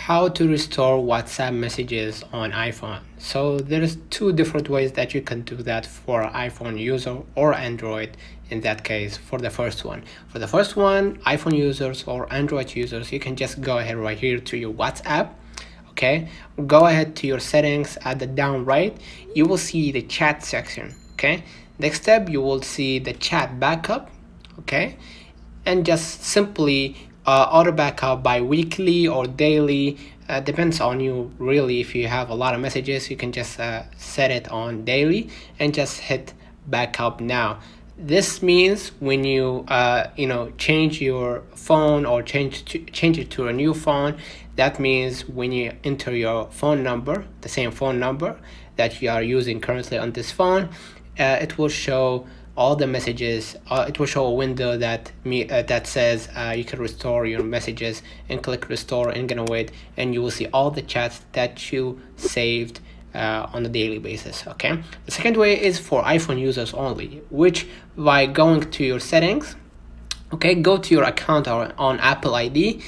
How to restore WhatsApp messages on iPhone. So there's two different ways that you can do that for iPhone user or Android. In that case, for the first one, iPhone users or Android users, you can just go ahead right here to your WhatsApp. Okay, go ahead to your settings at the down right. You will see the chat section. Okay, next step, you will see the chat backup. Okay, and just simply auto backup by weekly or daily, depends on you really. If you have a lot of messages, you can just set it on daily and just hit backup now. This means when you change your phone or change it to a new phone, that means when you enter your phone number, the same phone number that you are using currently on this phone, it will show all the messages. It will show a window that says you can restore your messages, and click restore and gonna wait, and you will see all the chats that you saved on a daily basis. Okay, the second way is for iPhone users only, which by going to your settings, okay, go to your account or on Apple ID.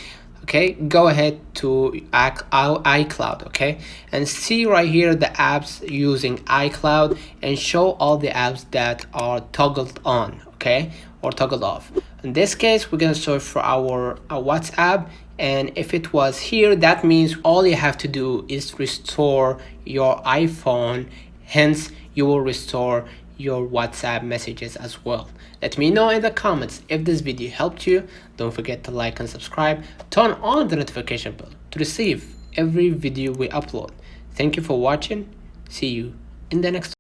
Okay, go ahead to iCloud, okay, and see right here the apps using iCloud, and show all the apps that are toggled on, okay, or toggled off. In this case, we're gonna search for our WhatsApp, and if it was here, that means all you have to do is restore your iPhone, hence you will restore your WhatsApp messages as well. Let me know in the comments if this video helped you. Don't forget to like and subscribe. Turn on the notification bell to receive every video we upload. Thank you for watching. See you in the next one.